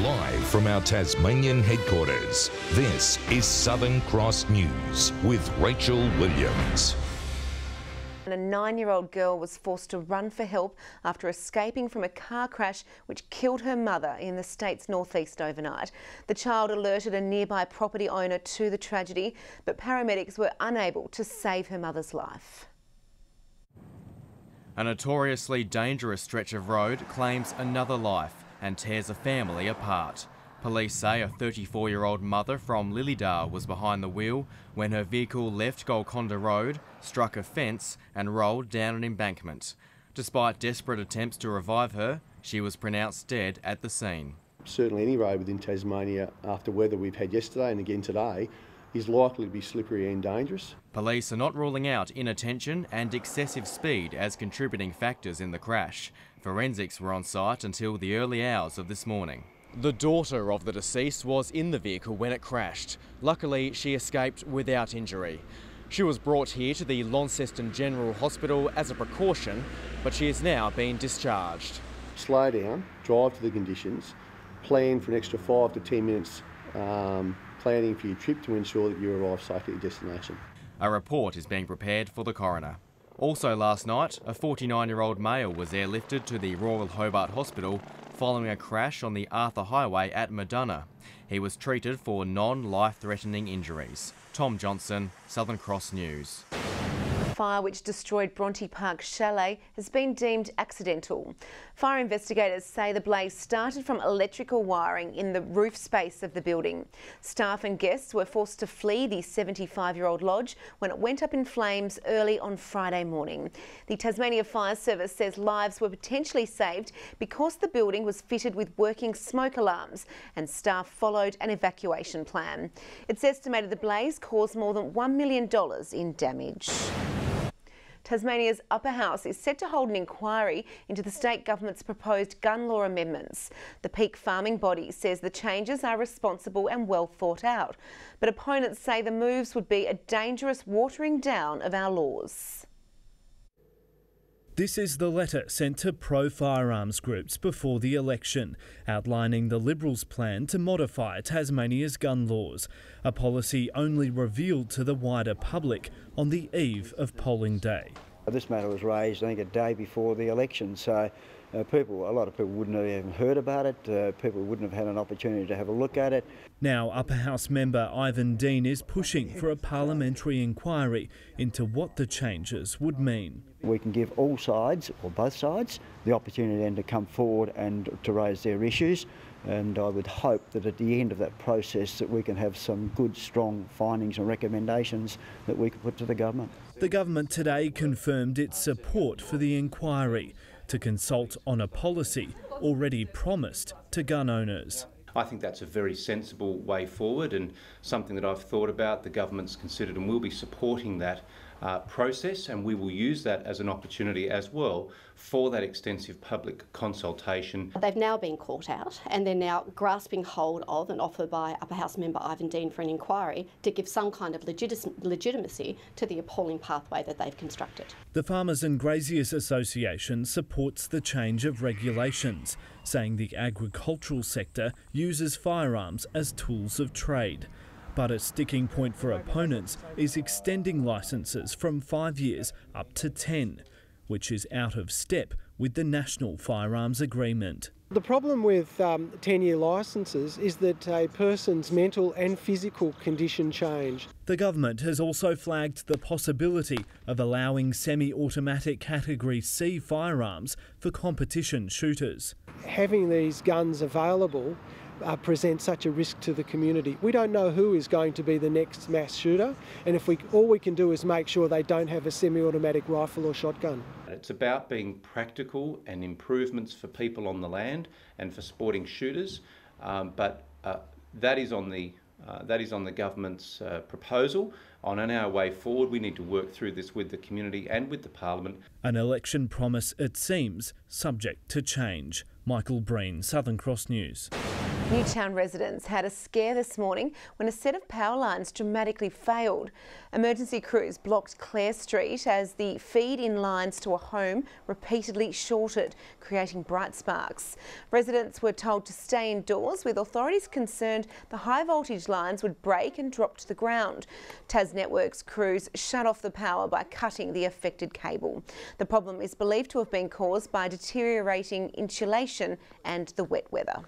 Live from our Tasmanian headquarters, this is Southern Cross News with Rachel Williams. A 9-year-old girl was forced to run for help after escaping from a car crash which killed her mother in the state's northeast overnight. The child alerted a nearby property owner to the tragedy, but paramedics were unable to save her mother's life. A notoriously dangerous stretch of road claims another life and tears a family apart. Police say a 34-year-old mother from Lilydale was behind the wheel when her vehicle left Golconda Road, struck a fence and rolled down an embankment. Despite desperate attempts to revive her, she was pronounced dead at the scene. Certainly any road within Tasmania after weather we've had yesterday and again today is likely to be slippery and dangerous. Police are not ruling out inattention and excessive speed as contributing factors in the crash. Forensics were on site until the early hours of this morning. The daughter of the deceased was in the vehicle when it crashed. Luckily, she escaped without injury. She was brought here to the Launceston General Hospital as a precaution, but she has now been discharged. Slow down, drive to the conditions, plan for an extra 5 to 10 minutes planning for your trip to ensure that you arrive safely at your destination. A report is being prepared for the coroner. Also last night, a 49-year-old male was airlifted to the Royal Hobart Hospital following a crash on the Arthur Highway at Madonna. He was treated for non-life-threatening injuries. Tom Johnson, Southern Cross News. The fire which destroyed Bronte Park Chalet has been deemed accidental. Fire investigators say the blaze started from electrical wiring in the roof space of the building. Staff and guests were forced to flee the 75-year-old lodge when it went up in flames early on Friday morning. The Tasmania Fire Service says lives were potentially saved because the building was fitted with working smoke alarms and staff followed an evacuation plan. It's estimated the blaze caused more than $1 million in damage. Tasmania's Upper House is set to hold an inquiry into the state government's proposed gun law amendments. The peak farming body says the changes are responsible and well thought out, but opponents say the moves would be a dangerous watering down of our laws. This is the letter sent to pro-firearms groups before the election, outlining the Liberals' plan to modify Tasmania's gun laws, a policy only revealed to the wider public on the eve of polling day. This matter was raised, I think, a day before the election, so a lot of people wouldn't have even heard about it, people wouldn't have had an opportunity to have a look at it. Now Upper House member Ivan Dean is pushing for a parliamentary inquiry into what the changes would mean. We can give all sides, or both sides, the opportunity then to come forward and to raise their issues, and I would hope that at the end of that process that we can have some good, strong findings and recommendations that we can put to the government. The government today confirmed its support for the inquiry to consult on a policy already promised to gun owners. I think that's a very sensible way forward and something that I've thought about. The government's considered and will be supporting that process, and we will use that as an opportunity as well for that extensive public consultation. They've now been caught out and they're now grasping hold of an offer by Upper House member Ivan Dean for an inquiry to give some kind of legitimacy to the appalling pathway that they've constructed. The Farmers and Graziers Association supports the change of regulations, saying the agricultural sector uses firearms as tools of trade. But a sticking point for opponents is extending licences from 5 years up to 10, which is out of step with the National Firearms Agreement. The problem with 10-year licences is that a person's mental and physical condition change. The government has also flagged the possibility of allowing semi-automatic Category C firearms for competition shooters. Having these guns available presents such a risk to the community. We don't know who is going to be the next mass shooter, and all we can do is make sure they don't have a semi-automatic rifle or shotgun. It's about being practical and improvements for people on the land and for sporting shooters, but that is on the government's proposal. On our way forward, we need to work through this with the community and with the Parliament. An election promise, it seems, subject to change. Michael Breen, Southern Cross News. Newtown residents had a scare this morning when a set of power lines dramatically failed. Emergency crews blocked Clare Street as the feed-in lines to a home repeatedly shorted, creating bright sparks. Residents were told to stay indoors, with authorities concerned the high voltage lines would break and drop to the ground. Tas Networks crews shut off the power by cutting the affected cable. The problem is believed to have been caused by deteriorating insulation and the wet weather.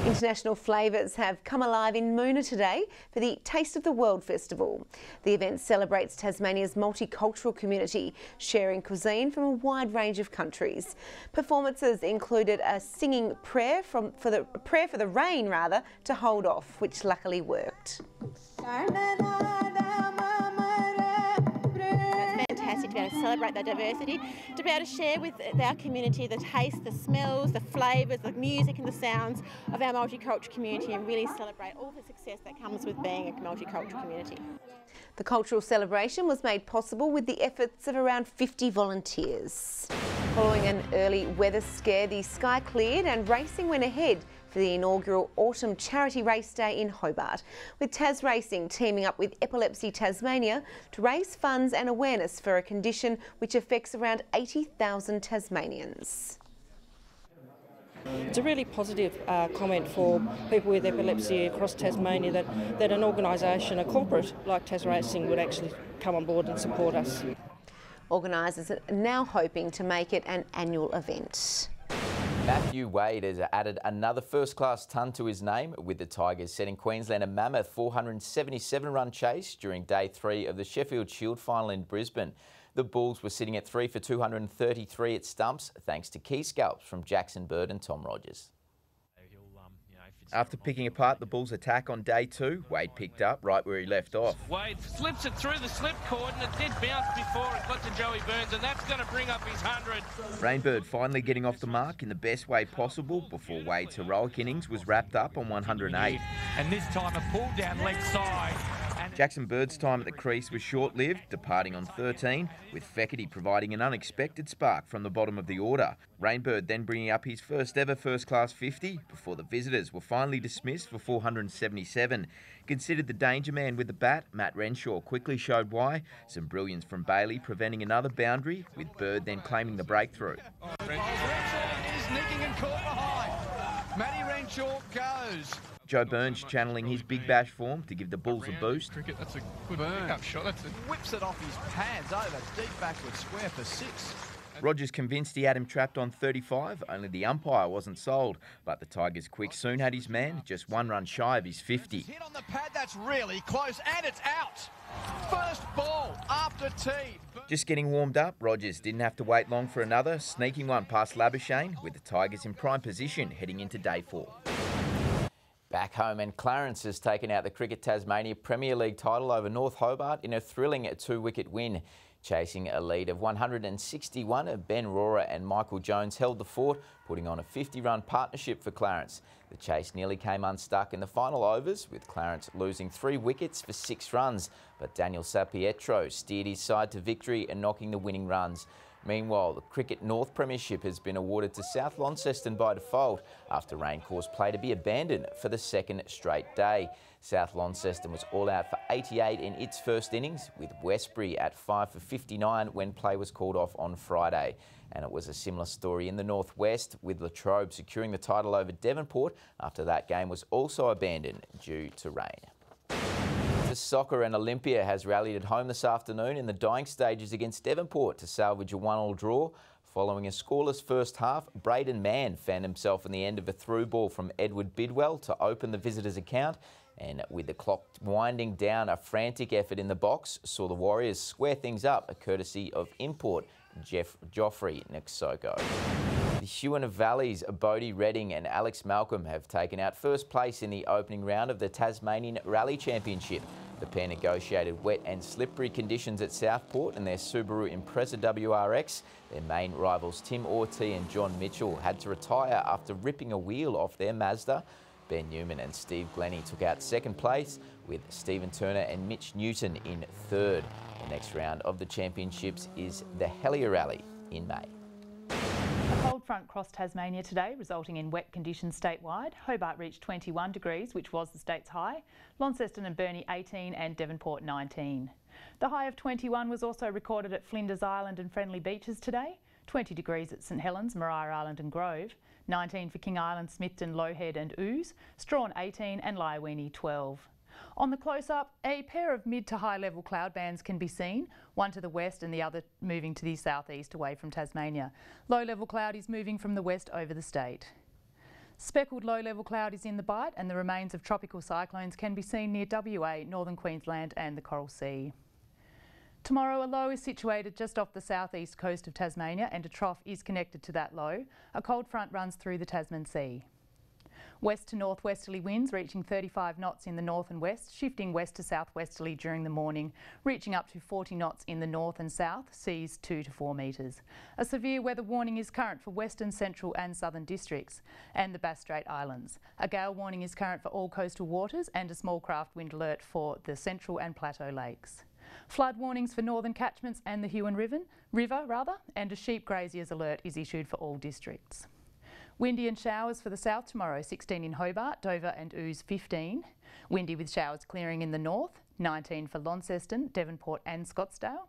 International flavours have come alive in Moona today for the Taste of the World Festival. The event celebrates Tasmania's multicultural community, sharing cuisine from a wide range of countries. Performances included a singing prayer for the rain to hold off, which luckily worked. Fantastic to be able to celebrate the diversity, to be able to share with our community the taste, the smells, the flavours, the music and the sounds of our multicultural community, and really celebrate all the success that comes with being a multicultural community. The cultural celebration was made possible with the efforts of around 50 volunteers. Following an early weather scare, the sky cleared and racing went ahead for the inaugural Autumn Charity Race Day in Hobart, with Tas Racing teaming up with Epilepsy Tasmania to raise funds and awareness for a condition which affects around 80,000 Tasmanians. It's a really positive comment for people with epilepsy across Tasmania that an organisation, a corporate like Tas Racing, would actually come on board and support us. Organisers are now hoping to make it an annual event. Matthew Wade has added another first-class ton to his name, with the Tigers setting Queensland a mammoth 477-run chase during Day 3 of the Sheffield Shield final in Brisbane. The Bulls were sitting at 3 for 233 at stumps, thanks to key scalps from Jackson Bird and Tom Rogers. After picking apart the Bulls' attack on Day 2, Wade picked up right where he left off. Wade slips it through the slip cord, and it did bounce before it got to Joey Burns, and that's going to bring up his 100. Rainbird finally getting off the mark in the best way possible before Wade's heroic innings was wrapped up on 108. And this time a pull down leg side. Jackson Bird's time at the crease was short-lived, departing on 13, with Feckerty providing an unexpected spark from the bottom of the order. Rainbird then bringing up his first ever first-class 50 before the visitors were finally dismissed for 477. Considered the danger man with the bat, Matt Renshaw quickly showed why. Some brilliance from Bailey preventing another boundary, with Bird then claiming the breakthrough. Renshaw is nicking and caught behind. Matty Renshaw goes. Joe Burns channeling his big bash form to give the Bulls a boost. That's a good pickup shot. Whips it off his pads over deep backward square for 6. Rogers convinced he had him trapped on 35, only the umpire wasn't sold. But the Tigers' quick soon had his man, just one run shy of his 50. Hit on the pad, that's really close, and it's out. First ball after tee. Just getting warmed up, Rogers didn't have to wait long for another, sneaking one past Labuschagne, with the Tigers in prime position heading into Day 4. Back home, and Clarence has taken out the Cricket Tasmania Premier League title over North Hobart in a thrilling 2-wicket win. Chasing a lead of 161, Ben Rohrer and Michael Jones held the fort, putting on a 50-run partnership for Clarence. The chase nearly came unstuck in the final overs, with Clarence losing 3 wickets for 6 runs, but Daniel Sapietro steered his side to victory and knocking the winning runs. Meanwhile, the Cricket North Premiership has been awarded to South Launceston by default after rain caused play to be abandoned for the second straight day. South Launceston was all out for 88 in its first innings, with Westbury at 5 for 59 when play was called off on Friday. And it was a similar story in the northwest, with Latrobe securing the title over Devonport after that game was also abandoned due to rain. To soccer, and Olympia has rallied at home this afternoon in the dying stages against Devonport to salvage a 1-1 draw. Following a scoreless first half, Braden Mann found himself in the end of a through ball from Edward Bidwell to open the visitors' account. And with the clock winding down, a frantic effort in the box saw the Warriors square things up, courtesy of import Joffrey Nexoko. The Huon Valleys, Bodie Redding and Alex Malcolm have taken out first place in the opening round of the Tasmanian Rally Championship. The pair negotiated wet and slippery conditions at Southport in their Subaru Impreza WRX. Their main rivals Tim Ortee and John Mitchell had to retire after ripping a wheel off their Mazda. Ben Newman and Steve Glennie took out second place, with Stephen Turner and Mitch Newton in third. The next round of the championships is the Hellier Rally in May. A cold front crossed Tasmania today, resulting in wet conditions statewide. Hobart reached 21 degrees, which was the state's high. Launceston and Burnie 18 and Devonport 19. The high of 21 was also recorded at Flinders Island and Friendly Beaches today. 20 degrees at St Helens, Maria Island and Grove. 19 for King Island, Smithton, Lowhead and Ouse. Strawn 18 and Lyweenie 12. On the close-up, a pair of mid to high level cloud bands can be seen, one to the west and the other moving to the southeast away from Tasmania. Low level cloud is moving from the west over the state. Speckled low level cloud is in the Bight and the remains of tropical cyclones can be seen near WA, northern Queensland and the Coral Sea. Tomorrow, a low is situated just off the southeast coast of Tasmania and a trough is connected to that low. A cold front runs through the Tasman Sea. West to northwesterly winds reaching 35 knots in the north and west, shifting west to southwesterly during the morning, reaching up to 40 knots in the north and south, seas 2 to 4 metres. A severe weather warning is current for western, central and southern districts and the Bass Strait Islands. A gale warning is current for all coastal waters and a small craft wind alert for the central and plateau lakes. Flood warnings for northern catchments and the Huon River, and a sheep graziers alert is issued for all districts. Windy and showers for the south tomorrow, 16 in Hobart, Dover and Ouse 15. Windy with showers clearing in the north, 19 for Launceston, Devonport and Scottsdale.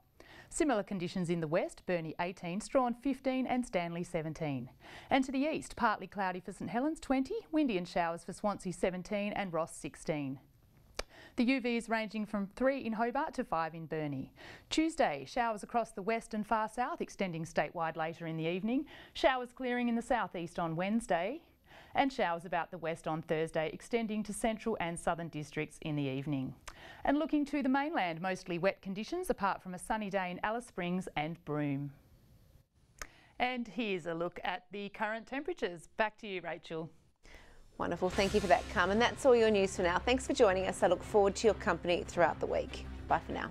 Similar conditions in the west, Burnie 18, Strawn 15 and Stanley 17. And to the east, partly cloudy for St Helens 20, windy and showers for Swansea 17 and Ross 16. The UVs ranging from 3 in Hobart to 5 in Burnie. Tuesday, showers across the west and far south, extending statewide later in the evening. Showers clearing in the southeast on Wednesday. And showers about the west on Thursday, extending to central and southern districts in the evening. And looking to the mainland, mostly wet conditions apart from a sunny day in Alice Springs and Broome. And here's a look at the current temperatures. Back to you, Rachel. Wonderful, thank you for that, Carmen. That's all your news for now. Thanks for joining us. I look forward to your company throughout the week. Bye for now.